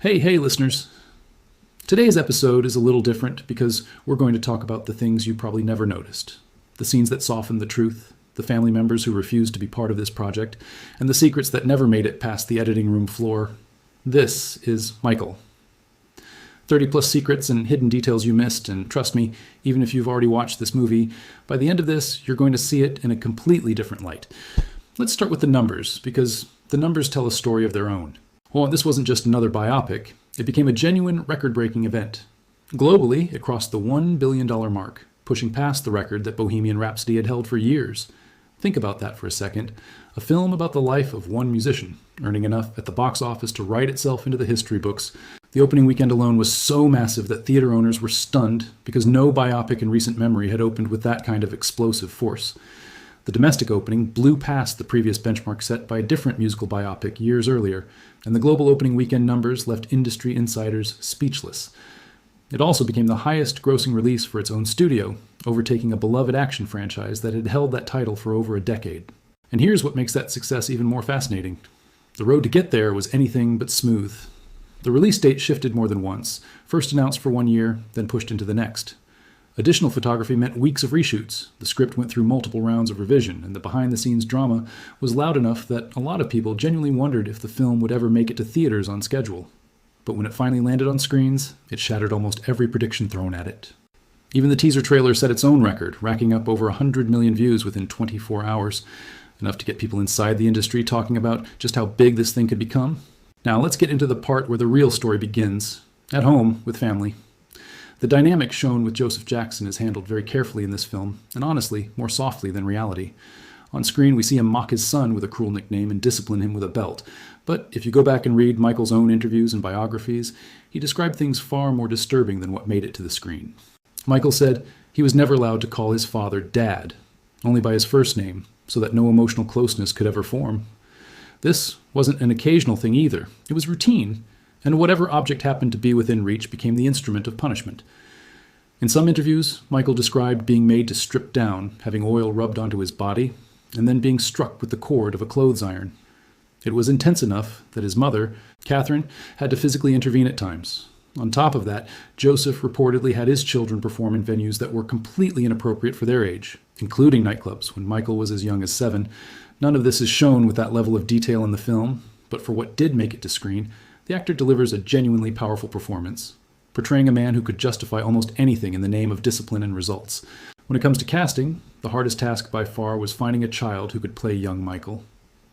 Hey, listeners. Today's episode is a little different because we're going to talk about the things you probably never noticed. The scenes that softened the truth, the family members who refused to be part of this project, and the secrets that never made it past the editing room floor. This is Michael. 30 plus secrets and hidden details you missed, and trust me, even if you've already watched this movie, by the end of this, you're going to see it in a completely different light. Let's start with the numbers, because the numbers tell a story of their own. Well, this wasn't just another biopic. It became a genuine record-breaking event. Globally, it crossed the $1 billion mark, pushing past the record that Bohemian Rhapsody had held for years. Think about that for a second. A film about the life of one musician, earning enough at the box office to write itself into the history books. The opening weekend alone was so massive that theater owners were stunned because no biopic in recent memory had opened with that kind of explosive force. The domestic opening blew past the previous benchmark set by a different musical biopic years earlier, and the global opening weekend numbers left industry insiders speechless. It also became the highest grossing release for its own studio, overtaking a beloved action franchise that had held that title for over a decade. And here's what makes that success even more fascinating. The road to get there was anything but smooth. The release date shifted more than once, first announced for 1 year, then pushed into the next. Additional photography meant weeks of reshoots. The script went through multiple rounds of revision, and the behind-the-scenes drama was loud enough that a lot of people genuinely wondered if the film would ever make it to theaters on schedule. But when it finally landed on screens, it shattered almost every prediction thrown at it. Even the teaser trailer set its own record, racking up over 100 million views within 24 hours, enough to get people inside the industry talking about just how big this thing could become. Now let's get into the part where the real story begins, at home with family. The dynamic shown with Joseph Jackson is handled very carefully in this film, and honestly, more softly than reality. On screen, we see him mock his son with a cruel nickname and discipline him with a belt. But if you go back and read Michael's own interviews and biographies, he described things far more disturbing than what made it to the screen. Michael said he was never allowed to call his father Dad, only by his first name, so that no emotional closeness could ever form. This wasn't an occasional thing either. It was routine, and whatever object happened to be within reach became the instrument of punishment. In some interviews, Michael described being made to strip down, having oil rubbed onto his body, and then being struck with the cord of a clothes iron. It was intense enough that his mother, Catherine, had to physically intervene at times. On top of that, Joseph reportedly had his children perform in venues that were completely inappropriate for their age, including nightclubs when Michael was as young as 7. None of this is shown with that level of detail in the film, but for what did make it to screen, the actor delivers a genuinely powerful performance, portraying a man who could justify almost anything in the name of discipline and results. When it comes to casting, the hardest task by far was finding a child who could play young Michael.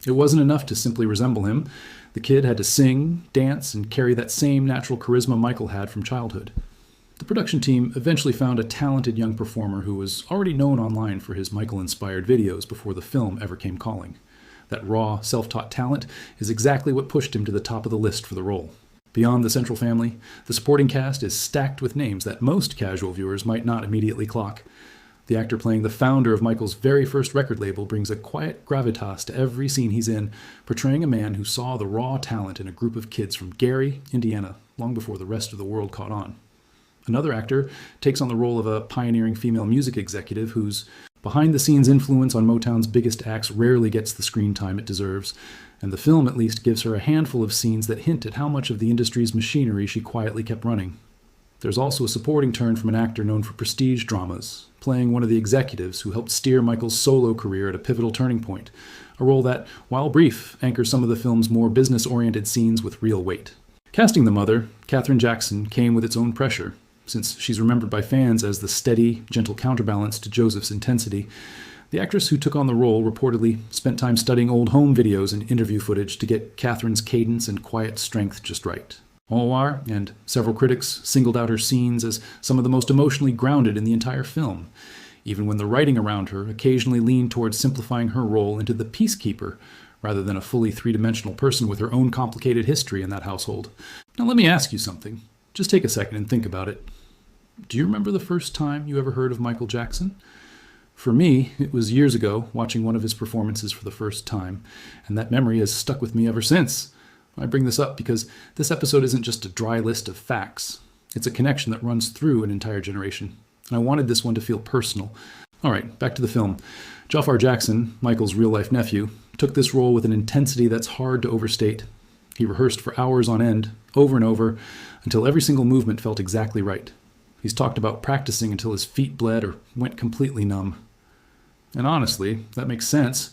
It wasn't enough to simply resemble him. The kid had to sing, dance, and carry that same natural charisma Michael had from childhood. The production team eventually found a talented young performer who was already known online for his Michael-inspired videos before the film ever came calling. That raw, self-taught talent is exactly what pushed him to the top of the list for the role. Beyond the central family, the supporting cast is stacked with names that most casual viewers might not immediately clock. The actor playing the founder of Michael's very first record label brings a quiet gravitas to every scene he's in, portraying a man who saw the raw talent in a group of kids from Gary, Indiana, long before the rest of the world caught on. Another actor takes on the role of a pioneering female music executive whose behind-the-scenes influence on Motown's biggest acts rarely gets the screen time it deserves, and the film at least gives her a handful of scenes that hint at how much of the industry's machinery she quietly kept running. There's also a supporting turn from an actor known for prestige dramas, playing one of the executives who helped steer Michael's solo career at a pivotal turning point, a role that, while brief, anchors some of the film's more business-oriented scenes with real weight. Casting the mother, Catherine Jackson, came with its own pressure. Since she's remembered by fans as the steady, gentle counterbalance to Joseph's intensity, the actress who took on the role reportedly spent time studying old home videos and interview footage to get Catherine's cadence and quiet strength just right. Olwar and several critics singled out her scenes as some of the most emotionally grounded in the entire film, even when the writing around her occasionally leaned towards simplifying her role into the peacekeeper, rather than a fully three-dimensional person with her own complicated history in that household. Now let me ask you something. Just take a second and think about it. Do you remember the first time you ever heard of Michael Jackson? For me, it was years ago, watching one of his performances for the first time, and that memory has stuck with me ever since. I bring this up because this episode isn't just a dry list of facts. It's a connection that runs through an entire generation, and I wanted this one to feel personal. All right, back to the film. Jafar Jackson, Michael's real-life nephew, took this role with an intensity that's hard to overstate. He rehearsed for hours on end, over and over, until every single movement felt exactly right. He's talked about practicing until his feet bled or went completely numb. And honestly, that makes sense.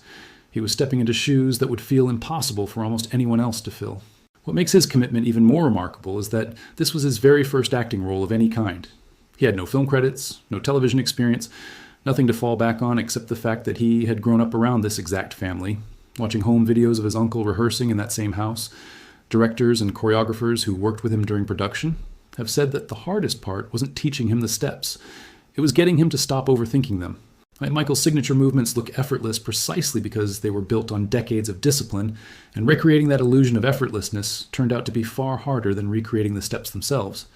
He was stepping into shoes that would feel impossible for almost anyone else to fill. What makes his commitment even more remarkable is that this was his very first acting role of any kind. He had no film credits, no television experience, nothing to fall back on except the fact that he had grown up around this exact family, watching home videos of his uncle rehearsing in that same house. Directors and choreographers who worked with him during production have said that the hardest part wasn't teaching him the steps. It was getting him to stop overthinking them. Michael's signature movements look effortless precisely because they were built on decades of discipline, and recreating that illusion of effortlessness turned out to be far harder than recreating the steps themselves.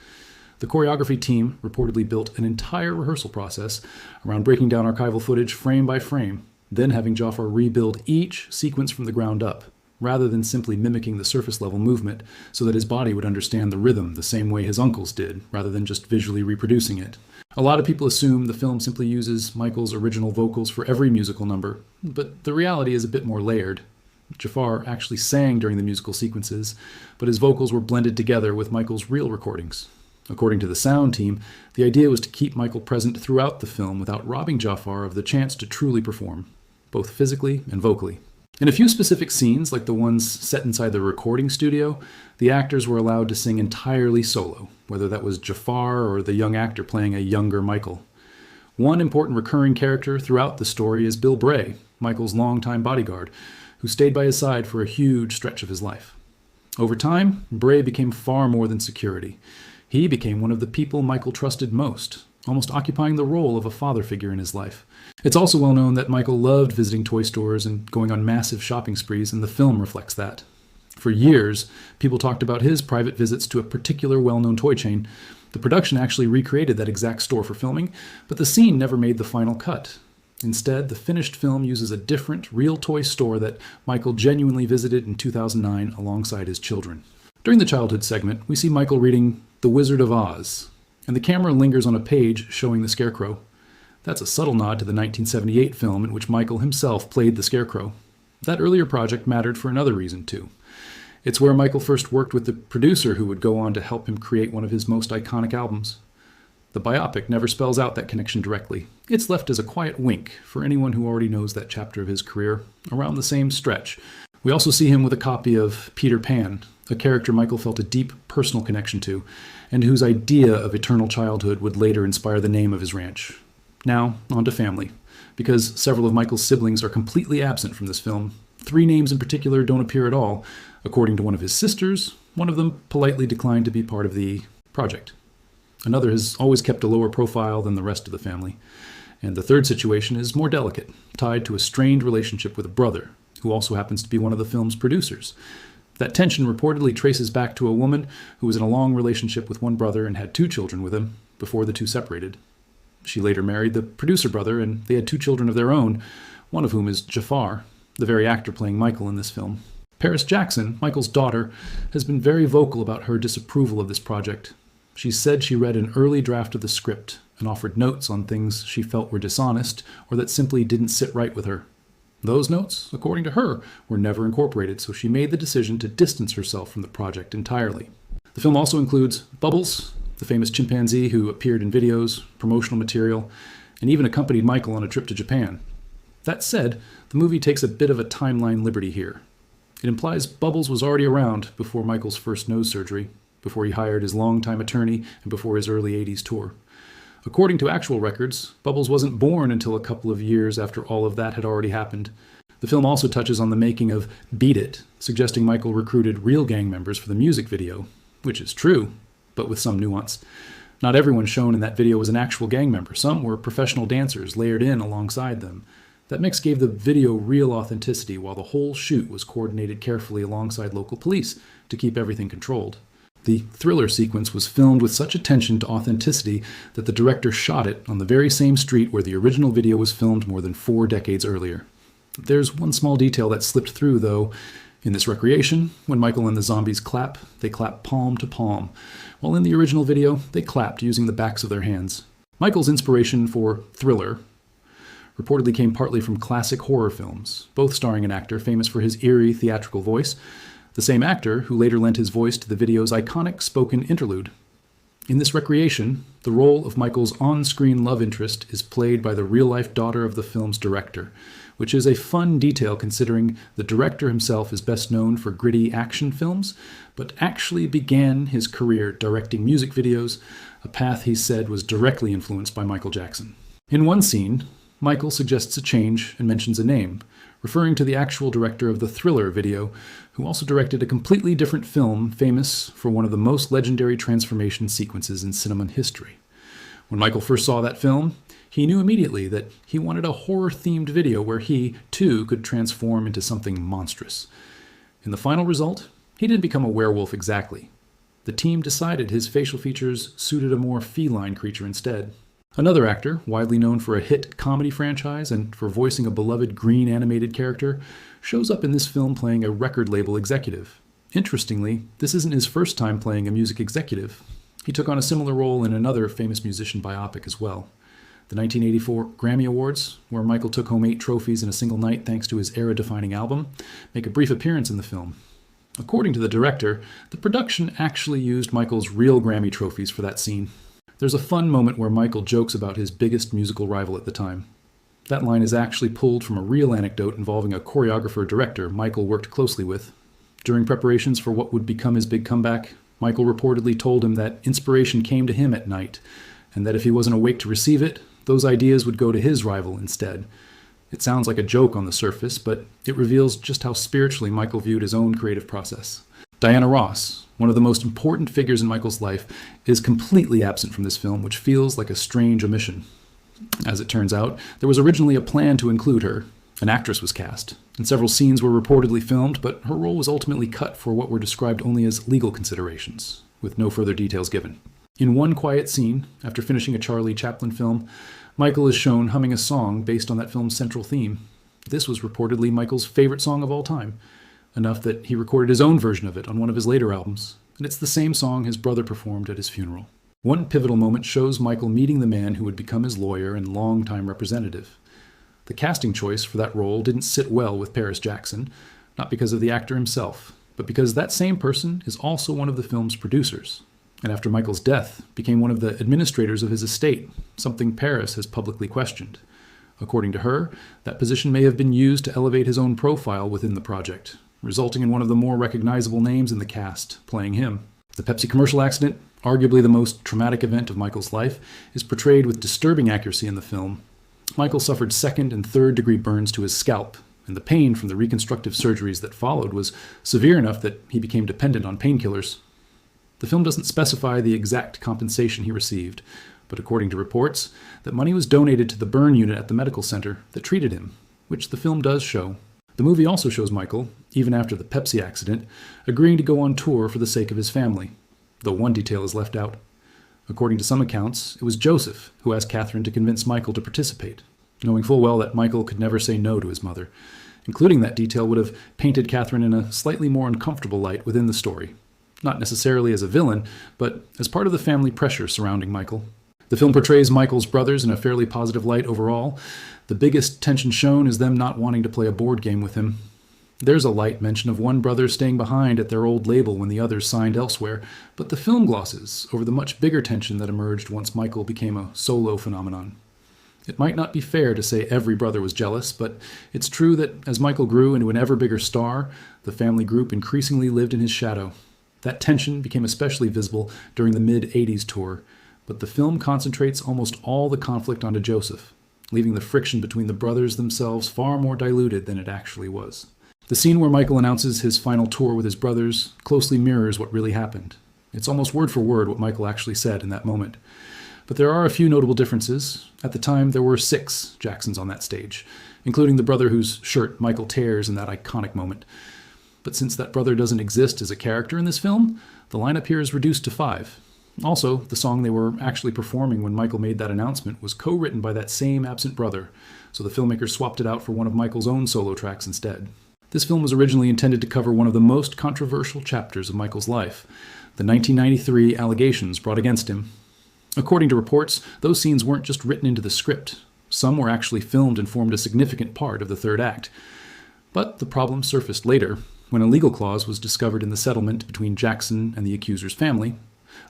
The choreography team reportedly built an entire rehearsal process around breaking down archival footage frame by frame, then having Jafar rebuild each sequence from the ground up, rather than simply mimicking the surface-level movement so that his body would understand the rhythm the same way his uncle's did, rather than just visually reproducing it. A lot of people assume the film simply uses Michael's original vocals for every musical number, but the reality is a bit more layered. Jafar actually sang during the musical sequences, but his vocals were blended together with Michael's real recordings. According to the sound team, the idea was to keep Michael present throughout the film without robbing Jafar of the chance to truly perform, both physically and vocally. In a few specific scenes, like the ones set inside the recording studio, the actors were allowed to sing entirely solo, whether that was Jafar or the young actor playing a younger Michael. One important recurring character throughout the story is Bill Bray, Michael's longtime bodyguard, who stayed by his side for a huge stretch of his life. Over time, Bray became far more than security. He became one of the people Michael trusted most, almost occupying the role of a father figure in his life. It's also well known that Michael loved visiting toy stores and going on massive shopping sprees, and the film reflects that. For years, people talked about his private visits to a particular well-known toy chain. The production actually recreated that exact store for filming, but the scene never made the final cut. Instead, the finished film uses a different, real toy store that Michael genuinely visited in 2009 alongside his children. During the childhood segment, we see Michael reading The Wizard of Oz, and the camera lingers on a page showing the Scarecrow. That's a subtle nod to the 1978 film in which Michael himself played the Scarecrow. That earlier project mattered for another reason, too. It's where Michael first worked with the producer who would go on to help him create one of his most iconic albums. The biopic never spells out that connection directly. It's left as a quiet wink for anyone who already knows that chapter of his career, around the same stretch. We also see him with a copy of Peter Pan, a character Michael felt a deep personal connection to, and whose idea of eternal childhood would later inspire the name of his ranch. Now, on to family. Because several of Michael's siblings are completely absent from this film, 3 names in particular don't appear at all. According to one of his sisters, one of them politely declined to be part of the project. Another has always kept a lower profile than the rest of the family. And the third situation is more delicate, tied to a strained relationship with a brother, who also happens to be one of the film's producers. That tension reportedly traces back to a woman who was in a long relationship with one brother and had 2 children with him before the 2 separated. She later married the producer brother, and they had 2 children of their own, one of whom is Jafar, the very actor playing Michael in this film. Paris Jackson, Michael's daughter, has been very vocal about her disapproval of this project. She said she read an early draft of the script and offered notes on things she felt were dishonest or that simply didn't sit right with her. Those notes, according to her, were never incorporated, so she made the decision to distance herself from the project entirely. The film also includes Bubbles, the famous chimpanzee who appeared in videos, promotional material, and even accompanied Michael on a trip to Japan. That said, the movie takes a bit of a timeline liberty here. It implies Bubbles was already around before Michael's first nose surgery, before he hired his longtime attorney, and before his early 80s tour. According to actual records, Bubbles wasn't born until a couple of years after all of that had already happened. The film also touches on the making of Beat It, suggesting Michael recruited real gang members for the music video, which is true, but with some nuance. Not everyone shown in that video was an actual gang member. Some were professional dancers layered in alongside them. That mix gave the video real authenticity, while the whole shoot was coordinated carefully alongside local police to keep everything controlled. The thriller sequence was filmed with such attention to authenticity that the director shot it on the very same street where the original video was filmed more than 4 decades earlier. There's one small detail that slipped through, though. In this recreation, when Michael and the zombies clap, they clap palm to palm, while in the original video, they clapped using the backs of their hands. Michael's inspiration for Thriller reportedly came partly from classic horror films, both starring an actor famous for his eerie theatrical voice, the same actor who later lent his voice to the video's iconic spoken interlude. In this recreation, the role of Michael's on-screen love interest is played by the real-life daughter of the film's director, which is a fun detail considering the director himself is best known for gritty action films, but actually began his career directing music videos, a path he said was directly influenced by Michael Jackson. In one scene, Michael suggests a change and mentions a name, referring to the actual director of the Thriller video, who also directed a completely different film famous for one of the most legendary transformation sequences in cinema history. When Michael first saw that film, he knew immediately that he wanted a horror-themed video where he, too, could transform into something monstrous. In the final result, he didn't become a werewolf exactly. The team decided his facial features suited a more feline creature instead. Another actor, widely known for a hit comedy franchise and for voicing a beloved green animated character, shows up in this film playing a record label executive. Interestingly, this isn't his first time playing a music executive. He took on a similar role in another famous musician biopic as well. The 1984 Grammy Awards, where Michael took home 8 trophies in a single night thanks to his era-defining album, make a brief appearance in the film. According to the director, the production actually used Michael's real Grammy trophies for that scene. There's a fun moment where Michael jokes about his biggest musical rival at the time. That line is actually pulled from a real anecdote involving a choreographer-director Michael worked closely with. During preparations for what would become his big comeback, Michael reportedly told him that inspiration came to him at night, and that if he wasn't awake to receive it, those ideas would go to his rival instead. It sounds like a joke on the surface, but it reveals just how spiritually Michael viewed his own creative process. Diana Ross, one of the most important figures in Michael's life, is completely absent from this film, which feels like a strange omission. As it turns out, there was originally a plan to include her. An actress was cast, and several scenes were reportedly filmed, but her role was ultimately cut for what were described only as legal considerations, with no further details given. In one quiet scene, after finishing a Charlie Chaplin film, Michael is shown humming a song based on that film's central theme. This was reportedly Michael's favorite song of all time, enough that he recorded his own version of it on one of his later albums, and it's the same song his brother performed at his funeral. One pivotal moment shows Michael meeting the man who would become his lawyer and longtime representative. The casting choice for that role didn't sit well with Paris Jackson, not because of the actor himself, but because that same person is also one of the film's producers, and after Michael's death, became one of the administrators of his estate, something Paris has publicly questioned. According to her, that position may have been used to elevate his own profile within the project, resulting in one of the more recognizable names in the cast, playing him. The Pepsi commercial accident, arguably the most traumatic event of Michael's life, is portrayed with disturbing accuracy in the film. Michael suffered 2nd and 3rd degree burns to his scalp, and the pain from the reconstructive surgeries that followed was severe enough that he became dependent on painkillers. The film doesn't specify the exact compensation he received, but according to reports, that money was donated to the burn unit at the medical center that treated him, which the film does show. The movie also shows Michael, even after the Pepsi accident, agreeing to go on tour for the sake of his family, though one detail is left out. According to some accounts, it was Joseph who asked Catherine to convince Michael to participate, knowing full well that Michael could never say no to his mother. Including that detail would have painted Catherine in a slightly more uncomfortable light within the story, not necessarily as a villain, but as part of the family pressure surrounding Michael. The film portrays Michael's brothers in a fairly positive light overall. The biggest tension shown is them not wanting to play a board game with him. There's a light mention of one brother staying behind at their old label when the others signed elsewhere, but the film glosses over the much bigger tension that emerged once Michael became a solo phenomenon. It might not be fair to say every brother was jealous, but it's true that as Michael grew into an ever bigger star, the family group increasingly lived in his shadow. That tension became especially visible during the mid-'80s tour, but the film concentrates almost all the conflict onto Joseph, leaving the friction between the brothers themselves far more diluted than it actually was. The scene where Michael announces his final tour with his brothers closely mirrors what really happened. It's almost word for word what Michael actually said in that moment. But there are a few notable differences. At the time, there were 6 Jacksons on that stage, including the brother whose shirt Michael tears in that iconic moment. But since that brother doesn't exist as a character in this film, the lineup here is reduced to 5. Also, the song they were actually performing when Michael made that announcement was co-written by that same absent brother, so the filmmakers swapped it out for one of Michael's own solo tracks instead. This film was originally intended to cover one of the most controversial chapters of Michael's life, the 1993 allegations brought against him. According to reports, those scenes weren't just written into the script. Some were actually filmed and formed a significant part of the third act. But the problem surfaced later. when a legal clause was discovered in the settlement between Jackson and the accuser's family,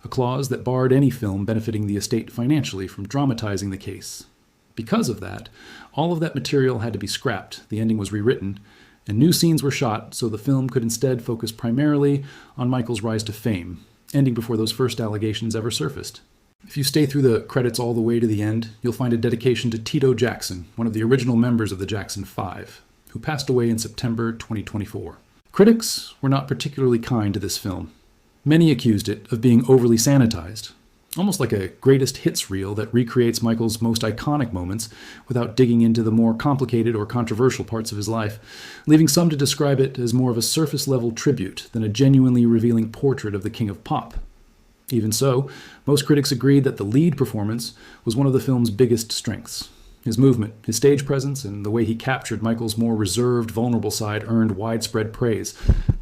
a clause that barred any film benefiting the estate financially from dramatizing the case. Because of that, all of that material had to be scrapped, the ending was rewritten, and new scenes were shot so the film could instead focus primarily on Michael's rise to fame, ending before those first allegations ever surfaced. If you stay through the credits all the way to the end, you'll find a dedication to Tito Jackson, one of the original members of the Jackson 5, who passed away in September 2024. Critics were not particularly kind to this film. Many accused it of being overly sanitized, almost like a greatest hits reel that recreates Michael's most iconic moments without digging into the more complicated or controversial parts of his life, leaving some to describe it as more of a surface-level tribute than a genuinely revealing portrait of the king of pop. Even so, most critics agreed that the lead performance was one of the film's biggest strengths. His movement, his stage presence, and the way he captured Michael's more reserved, vulnerable side earned widespread praise.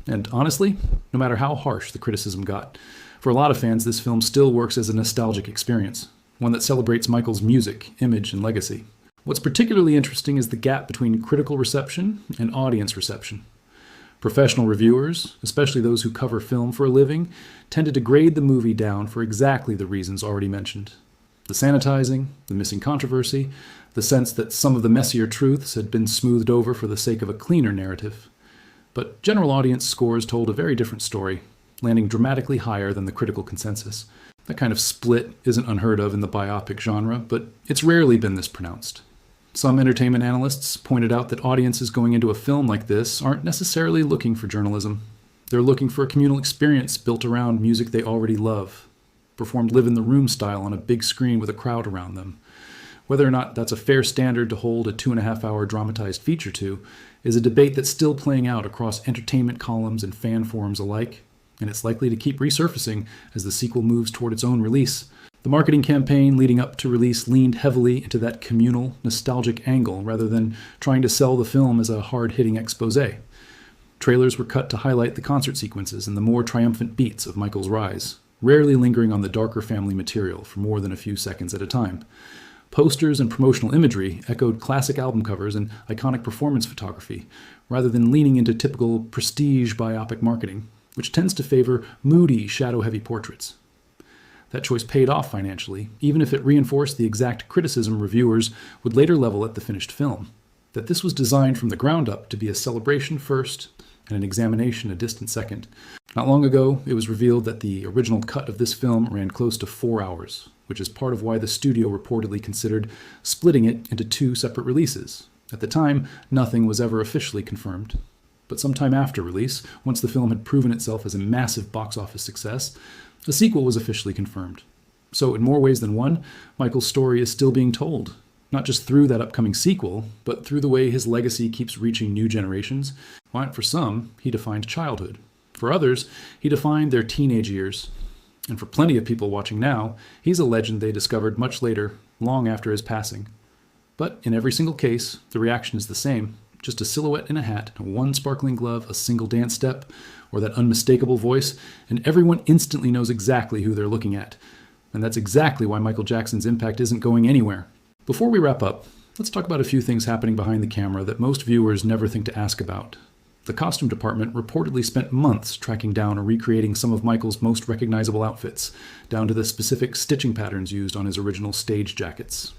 And honestly, no matter how harsh the criticism got, for a lot of fans, this film still works as a nostalgic experience, one that celebrates Michael's music, image, and legacy. What's particularly interesting is the gap between critical reception and audience reception. Professional reviewers, especially those who cover film for a living, tended to grade the movie down for exactly the reasons already mentioned. The sanitizing, the missing controversy, the sense that some of the messier truths had been smoothed over for the sake of a cleaner narrative. But general audience scores told a very different story, landing dramatically higher than the critical consensus. That kind of split isn't unheard of in the biopic genre, but it's rarely been this pronounced. Some entertainment analysts pointed out that audiences going into a film like this aren't necessarily looking for journalism. They're looking for a communal experience built around music they already love, performed live-in-the-room style on a big screen with a crowd around them. Whether or not that's a fair standard to hold a 2.5-hour dramatized feature to is a debate that's still playing out across entertainment columns and fan forums alike, and it's likely to keep resurfacing as the sequel moves toward its own release. The marketing campaign leading up to release leaned heavily into that communal, nostalgic angle rather than trying to sell the film as a hard-hitting exposé. Trailers were cut to highlight the concert sequences and the more triumphant beats of Michael's rise, rarely lingering on the darker family material for more than a few seconds at a time. Posters and promotional imagery echoed classic album covers and iconic performance photography, rather than leaning into typical prestige biopic marketing, which tends to favor moody, shadow-heavy portraits. That choice paid off financially, even if it reinforced the exact criticism reviewers would later level at the finished film, that this was designed from the ground up to be a celebration first and an examination a distant second. Not long ago, it was revealed that the original cut of this film ran close to 4 hours, which is part of why the studio reportedly considered splitting it into 2 separate releases. At the time, nothing was ever officially confirmed. But sometime after release, once the film had proven itself as a massive box office success, a sequel was officially confirmed. So in more ways than one, Michael's story is still being told, not just through that upcoming sequel, but through the way his legacy keeps reaching new generations. Why, for some, he defined childhood. For others, he defined their teenage years. And for plenty of people watching now, he's a legend they discovered much later, long after his passing. But in every single case, the reaction is the same. Just a silhouette in a hat, one sparkling glove, a single dance step, or that unmistakable voice, and everyone instantly knows exactly who they're looking at. And that's exactly why Michael Jackson's impact isn't going anywhere. Before we wrap up, let's talk about a few things happening behind the camera that most viewers never think to ask about. The costume department reportedly spent months tracking down or recreating some of Michael's most recognizable outfits, down to the specific stitching patterns used on his original stage jackets.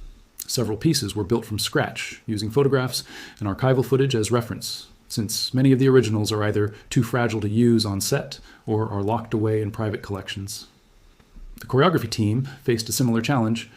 Several pieces were built from scratch, using photographs and archival footage as reference, since many of the originals are either too fragile to use on set or are locked away in private collections. The choreography team faced a similar challenge.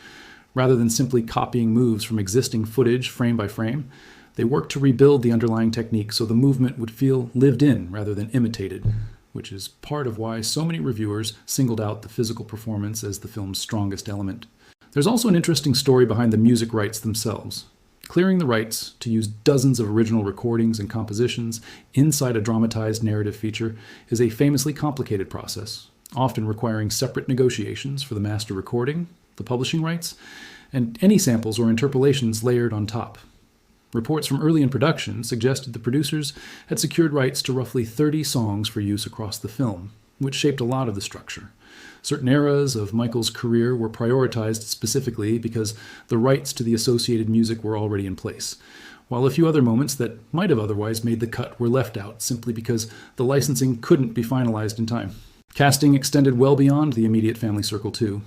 Rather than simply copying moves from existing footage frame by frame, they worked to rebuild the underlying technique so the movement would feel lived in rather than imitated, which is part of why so many reviewers singled out the physical performance as the film's strongest element. There's also an interesting story behind the music rights themselves. Clearing the rights to use dozens of original recordings and compositions inside a dramatized narrative feature is a famously complicated process, often requiring separate negotiations for the master recording, the publishing rights, and any samples or interpolations layered on top. Reports from early in production suggested the producers had secured rights to roughly 30 songs for use across the film, which shaped a lot of the structure. Certain eras of Michael's career were prioritized specifically because the rights to the associated music were already in place, while a few other moments that might have otherwise made the cut were left out simply because the licensing couldn't be finalized in time. Casting extended well beyond the immediate family circle, too.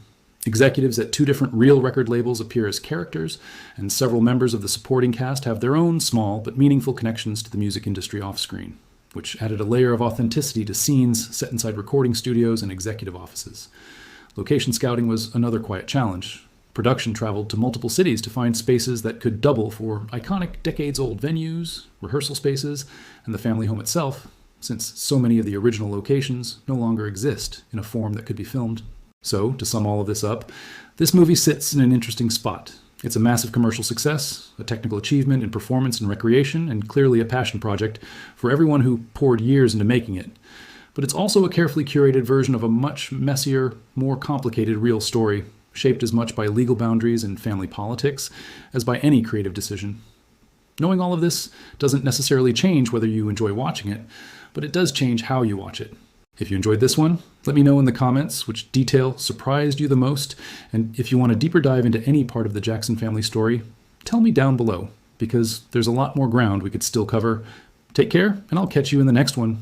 Executives at 2 different real record labels appear as characters, and several members of the supporting cast have their own small but meaningful connections to the music industry off-screen, which added a layer of authenticity to scenes set inside recording studios and executive offices. Location scouting was another quiet challenge. Production traveled to multiple cities to find spaces that could double for iconic decades-old venues, rehearsal spaces, and the family home itself, since so many of the original locations no longer exist in a form that could be filmed. So, to sum all of this up, this movie sits in an interesting spot. It's a massive commercial success, a technical achievement in performance and recreation, and clearly a passion project for everyone who poured years into making it. But it's also a carefully curated version of a much messier, more complicated real story, shaped as much by legal boundaries and family politics as by any creative decision. Knowing all of this doesn't necessarily change whether you enjoy watching it, but it does change how you watch it. If you enjoyed this one, let me know in the comments which detail surprised you the most, and if you want a deeper dive into any part of the Jackson family story, tell me down below, because there's a lot more ground we could still cover. Take care, and I'll catch you in the next one.